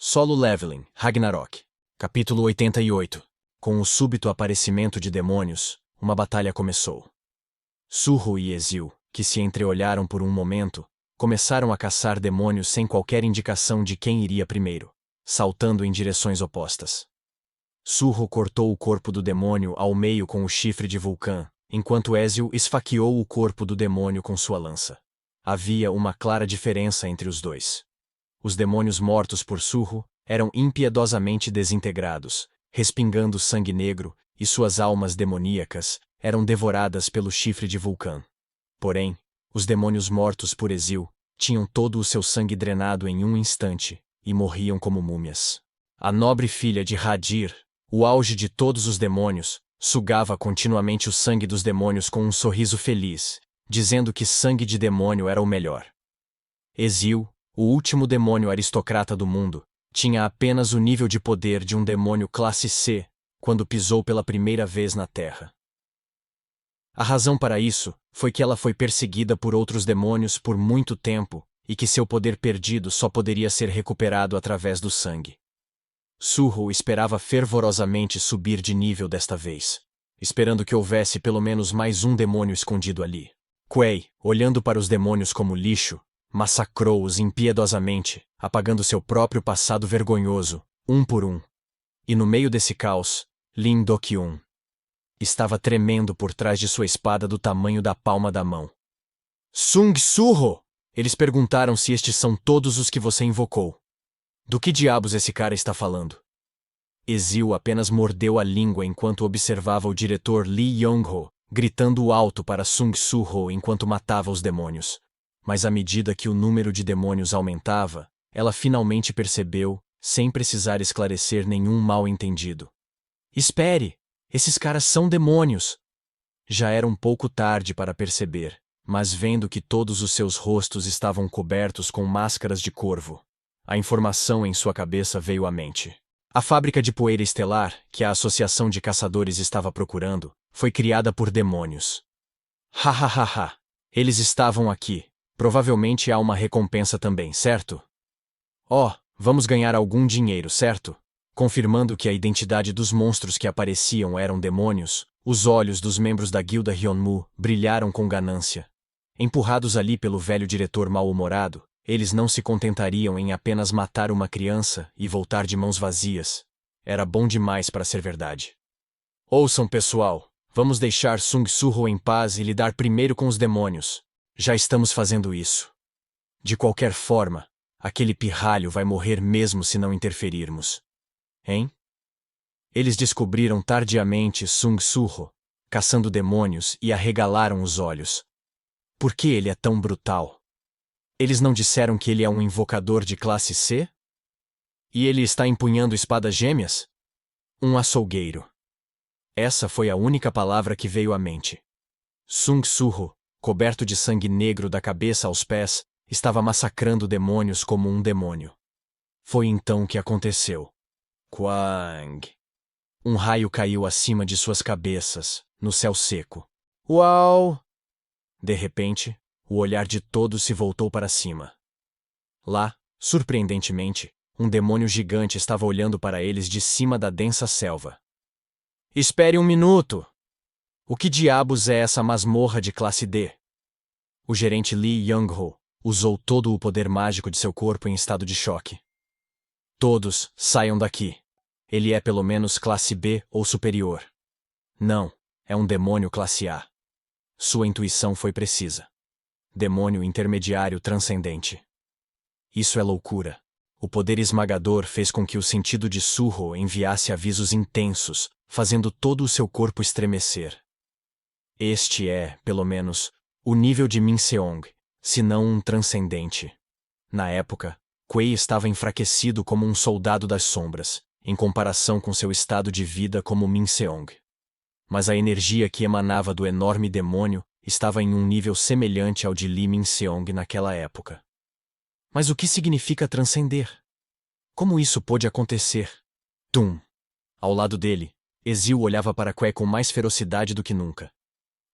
Solo Leveling, Ragnarok. Capítulo 88. Com o súbito aparecimento de demônios, uma batalha começou. Surro e Ezil, que se entreolharam por um momento, começaram a caçar demônios sem qualquer indicação de quem iria primeiro, saltando em direções opostas. Surro cortou o corpo do demônio ao meio com o chifre de Vulcã, enquanto Ezil esfaqueou o corpo do demônio com sua lança. Havia uma clara diferença entre os dois. Os demônios mortos por Surro eram impiedosamente desintegrados, respingando sangue negro, e suas almas demoníacas eram devoradas pelo chifre de Vulcã. Porém, os demônios mortos por Ezil tinham todo o seu sangue drenado em um instante, e morriam como múmias. A nobre filha de Hadir, o auge de todos os demônios, sugava continuamente o sangue dos demônios com um sorriso feliz, dizendo que sangue de demônio era o melhor. Ezil, o último demônio aristocrata do mundo, tinha apenas o nível de poder de um demônio classe C quando pisou pela primeira vez na Terra. A razão para isso foi que ela foi perseguida por outros demônios por muito tempo e que seu poder perdido só poderia ser recuperado através do sangue. Surro esperava fervorosamente subir de nível desta vez, esperando que houvesse pelo menos mais um demônio escondido ali. Quei, olhando para os demônios como lixo, massacrou-os impiedosamente, apagando seu próprio passado vergonhoso, um por um. E no meio desse caos, Lin Do-kyun estava tremendo por trás de sua espada do tamanho da palma da mão. Sung Surro! Eles perguntaram se estes são todos os que você invocou. Do que diabos esse cara está falando? Ezil apenas mordeu a língua enquanto observava o diretor Lee Yong-ho, gritando alto para Sung Surro enquanto matava os demônios. Mas à medida que o número de demônios aumentava, ela finalmente percebeu, sem precisar esclarecer nenhum mal-entendido. Espere! Esses caras são demônios! Já era um pouco tarde para perceber, mas vendo que todos os seus rostos estavam cobertos com máscaras de corvo, a informação em sua cabeça veio à mente. A fábrica de poeira estelar, que a Associação de Caçadores estava procurando, foi criada por demônios. Ha! Eles estavam aqui. Provavelmente há uma recompensa também, certo? Vamos ganhar algum dinheiro, certo? Confirmando que a identidade dos monstros que apareciam eram demônios, os olhos dos membros da guilda Hyunmu brilharam com ganância. Empurrados ali pelo velho diretor mal-humorado, eles não se contentariam em apenas matar uma criança e voltar de mãos vazias. Era bom demais para ser verdade. Ouçam, pessoal, vamos deixar Sung Surro em paz e lidar primeiro com os demônios. Já estamos fazendo isso. De qualquer forma, aquele pirralho vai morrer mesmo se não interferirmos. Hein? Eles descobriram tardiamente Sung Surro, caçando demônios, e arregalaram os olhos. Por que ele é tão brutal? Eles não disseram que ele é um invocador de classe C? E ele está empunhando espadas gêmeas? Um açougueiro. Essa foi a única palavra que veio à mente. Sung Surro, coberto de sangue negro da cabeça aos pés, estava massacrando demônios como um demônio. Foi então que aconteceu. Quang! Um raio caiu acima de suas cabeças, no céu seco. Uau! De repente, o olhar de todos se voltou para cima. Lá, surpreendentemente, um demônio gigante estava olhando para eles de cima da densa selva. Espere um minuto! O que diabos é essa masmorra de classe D? O gerente Lee Young-ho usou todo o poder mágico de seu corpo em estado de choque. Todos, saiam daqui. Ele é pelo menos classe B ou superior. Não, é um demônio classe A. Sua intuição foi precisa. Demônio intermediário transcendente. Isso é loucura. O poder esmagador fez com que o sentido de Surro enviasse avisos intensos, fazendo todo o seu corpo estremecer. Este é, pelo menos, o nível de Min Seong, se não um transcendente. Na época, Quei estava enfraquecido como um soldado das sombras, em comparação com seu estado de vida como Min Seong. Mas a energia que emanava do enorme demônio estava em um nível semelhante ao de Lee Min Seong naquela época. Mas o que significa transcender? Como isso pôde acontecer? Tum! Ao lado dele, Ezil olhava para Quei com mais ferocidade do que nunca.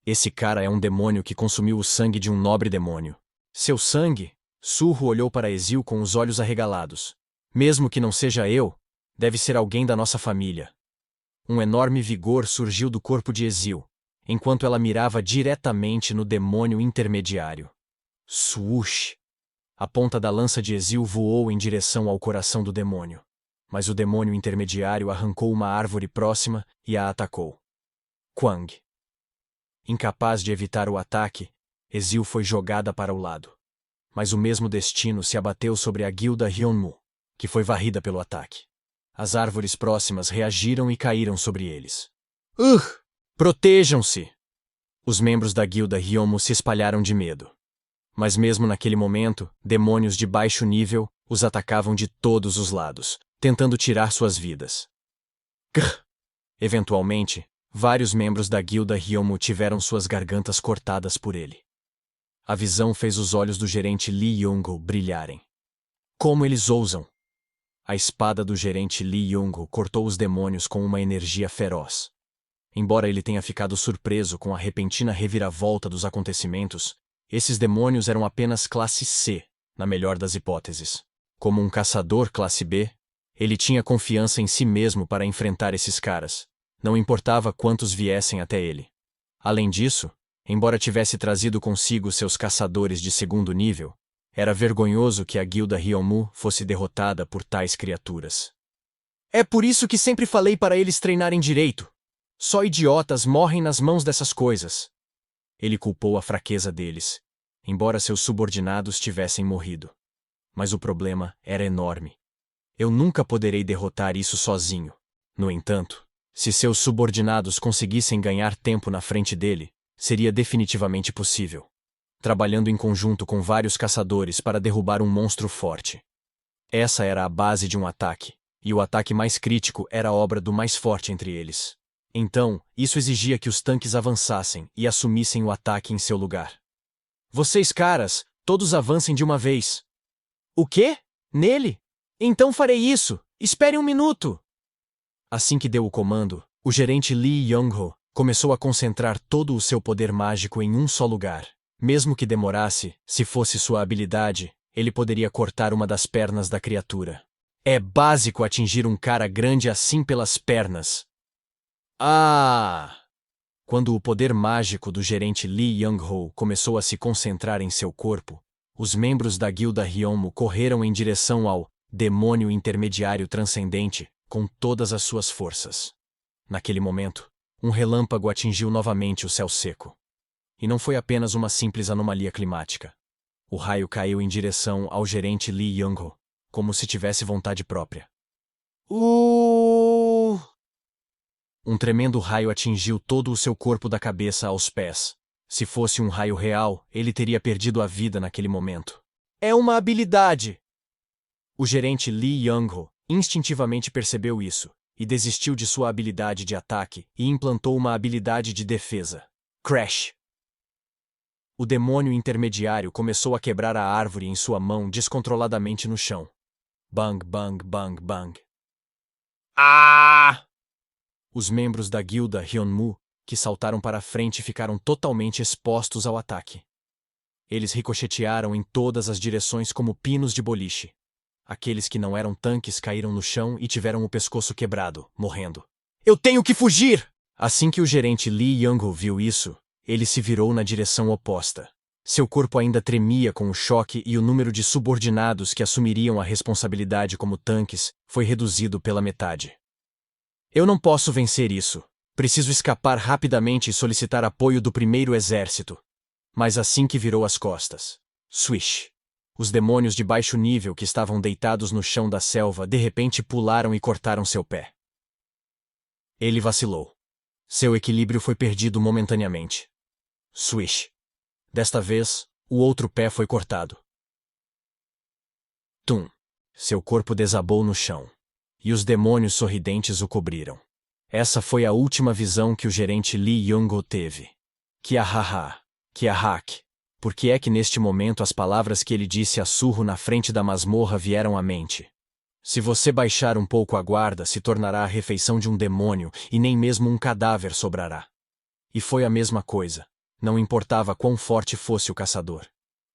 Esse cara é um demônio que consumiu o sangue de um nobre demônio. Seu sangue? Surro olhou para Ezil com os olhos arregalados. Mesmo que não seja eu, deve ser alguém da nossa família. Um enorme vigor surgiu do corpo de Ezil, enquanto ela mirava diretamente no demônio intermediário. Swoosh! A ponta da lança de Ezil voou em direção ao coração do demônio. Mas o demônio intermediário arrancou uma árvore próxima e a atacou. Quang! Incapaz de evitar o ataque, Ezil foi jogada para o lado. Mas o mesmo destino se abateu sobre a guilda Hyunmu, que foi varrida pelo ataque. As árvores próximas reagiram e caíram sobre eles. Protejam-se! Os membros da guilda Hyunmu se espalharam de medo. Mas mesmo naquele momento, demônios de baixo nível os atacavam de todos os lados, tentando tirar suas vidas. Grr! Eventualmente, vários membros da guilda Hyunmu tiveram suas gargantas cortadas por ele. A visão fez os olhos do gerente Lee Yong-ho brilharem. Como eles ousam! A espada do gerente Lee Yong-ho cortou os demônios com uma energia feroz. Embora ele tenha ficado surpreso com a repentina reviravolta dos acontecimentos, esses demônios eram apenas classe C, na melhor das hipóteses. Como um caçador classe B, ele tinha confiança em si mesmo para enfrentar esses caras. Não importava quantos viessem até ele. Além disso, embora tivesse trazido consigo seus caçadores de segundo nível, era vergonhoso que a guilda Hyunmu fosse derrotada por tais criaturas. É por isso que sempre falei para eles treinarem direito. Só idiotas morrem nas mãos dessas coisas. Ele culpou a fraqueza deles, embora seus subordinados tivessem morrido. Mas o problema era enorme. Eu nunca poderei derrotar isso sozinho. No entanto, se seus subordinados conseguissem ganhar tempo na frente dele, seria definitivamente possível. Trabalhando em conjunto com vários caçadores para derrubar um monstro forte. Essa era a base de um ataque, e o ataque mais crítico era obra do mais forte entre eles. Então, isso exigia que os tanques avançassem e assumissem o ataque em seu lugar. Vocês caras, todos avancem de uma vez. O quê? Nele? Então farei isso. Espere um minuto. Assim que deu o comando, o gerente Lee Yong-ho começou a concentrar todo o seu poder mágico em um só lugar. Mesmo que demorasse, se fosse sua habilidade, ele poderia cortar uma das pernas da criatura. É básico atingir um cara grande assim pelas pernas. Quando o poder mágico do gerente Lee Yong-ho começou a se concentrar em seu corpo, os membros da guilda Hyunmu correram em direção ao demônio intermediário transcendente com todas as suas forças. Naquele momento, um relâmpago atingiu novamente o céu seco. E não foi apenas uma simples anomalia climática. O raio caiu em direção ao gerente Lee Yong-ho, como se tivesse vontade própria. Um tremendo raio atingiu todo o seu corpo da cabeça aos pés. Se fosse um raio real, ele teria perdido a vida naquele momento. É uma habilidade! O gerente Lee Yong-ho instintivamente percebeu isso, e desistiu de sua habilidade de ataque e implantou uma habilidade de defesa. Crash! O demônio intermediário começou a quebrar a árvore em sua mão descontroladamente no chão. Bang, bang, bang, bang. Os membros da guilda Hyunmu, que saltaram para a frente, ficaram totalmente expostos ao ataque. Eles ricochetearam em todas as direções como pinos de boliche. Aqueles que não eram tanques caíram no chão e tiveram o pescoço quebrado, morrendo. Eu tenho que fugir! Assim que o gerente Lee Yong-ho viu isso, ele se virou na direção oposta. Seu corpo ainda tremia com o choque e o número de subordinados que assumiriam a responsabilidade como tanques foi reduzido pela metade. Eu não posso vencer isso. Preciso escapar rapidamente e solicitar apoio do primeiro exército. Mas assim que virou as costas, swish! Os demônios de baixo nível que estavam deitados no chão da selva de repente pularam e cortaram seu pé. Ele vacilou. Seu equilíbrio foi perdido momentaneamente. Swish! Desta vez, o outro pé foi cortado. Tum! Seu corpo desabou no chão. E os demônios sorridentes o cobriram. Essa foi a última visão que o gerente Lee Yong-ho teve. Kiahaha! Kiahak! Por que é que neste momento as palavras que ele disse a surro na frente da masmorra vieram à mente? Se você baixar um pouco a guarda, se tornará a refeição de um demônio e nem mesmo um cadáver sobrará. E foi a mesma coisa. Não importava quão forte fosse o caçador.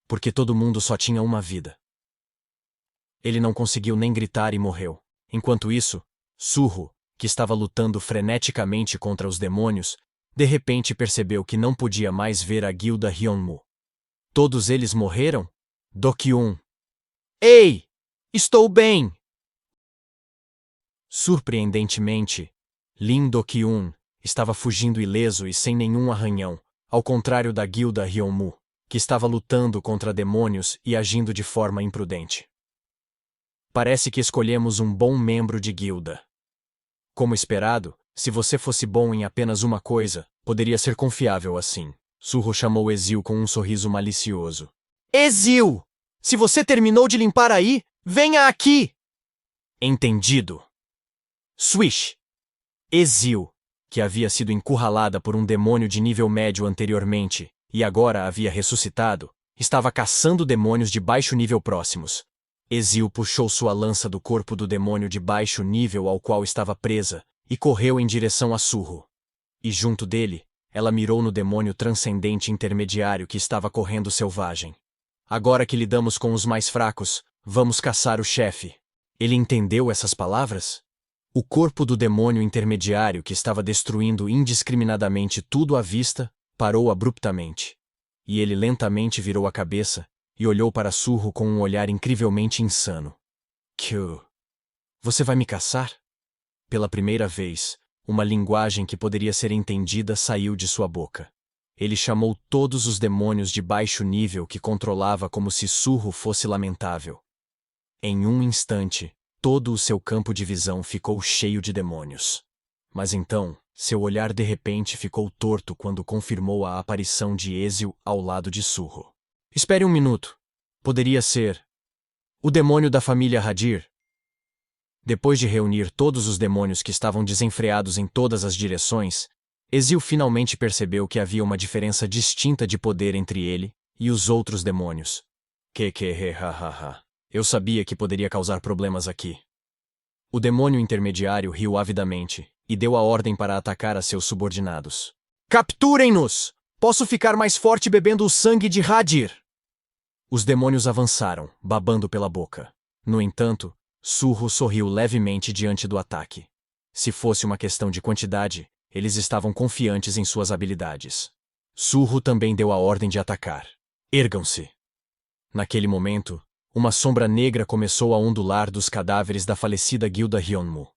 Porque todo mundo só tinha uma vida. Ele não conseguiu nem gritar e morreu. Enquanto isso, Surro, que estava lutando freneticamente contra os demônios, de repente percebeu que não podia mais ver a guilda Hyunmu. Todos eles morreram? Do-kyun. Ei! Estou bem! Surpreendentemente, Lin Do-kyun estava fugindo ileso e sem nenhum arranhão, ao contrário da guilda Hyunmu, que estava lutando contra demônios e agindo de forma imprudente. Parece que escolhemos um bom membro de guilda. Como esperado, se você fosse bom em apenas uma coisa, poderia ser confiável assim. Surro chamou Ezio com um sorriso malicioso. Ezio! Se você terminou de limpar aí, venha aqui! Entendido. Swish! Ezio, que havia sido encurralada por um demônio de nível médio anteriormente e agora havia ressuscitado, estava caçando demônios de baixo nível próximos. Ezio puxou sua lança do corpo do demônio de baixo nível ao qual estava presa e correu em direção a Surro. E junto dele, ela mirou no demônio transcendente intermediário que estava correndo selvagem. Agora que lidamos com os mais fracos, vamos caçar o chefe. Ele entendeu essas palavras? O corpo do demônio intermediário que estava destruindo indiscriminadamente tudo à vista parou abruptamente. E ele lentamente virou a cabeça e olhou para Surro com um olhar incrivelmente insano. Kyo, você vai me caçar? Pela primeira vez, uma linguagem que poderia ser entendida saiu de sua boca. Ele chamou todos os demônios de baixo nível que controlava como se Surro fosse lamentável. Em um instante, todo o seu campo de visão ficou cheio de demônios. Mas então, seu olhar de repente ficou torto quando confirmou a aparição de Ezio ao lado de Surro. Espere um minuto. Poderia ser o demônio da família Hadir. Depois de reunir todos os demônios que estavam desenfreados em todas as direções, Ezio finalmente percebeu que havia uma diferença distinta de poder entre ele e os outros demônios. Hahaha. Eu sabia que poderia causar problemas aqui. O demônio intermediário riu avidamente e deu a ordem para atacar a seus subordinados. Capturem-nos! Posso ficar mais forte bebendo o sangue de Hadir! Os demônios avançaram, babando pela boca. No entanto, Surro sorriu levemente diante do ataque. Se fosse uma questão de quantidade, eles estavam confiantes em suas habilidades. Surro também deu a ordem de atacar. Ergam-se! Naquele momento, uma sombra negra começou a ondular dos cadáveres da falecida guilda Hyunmu.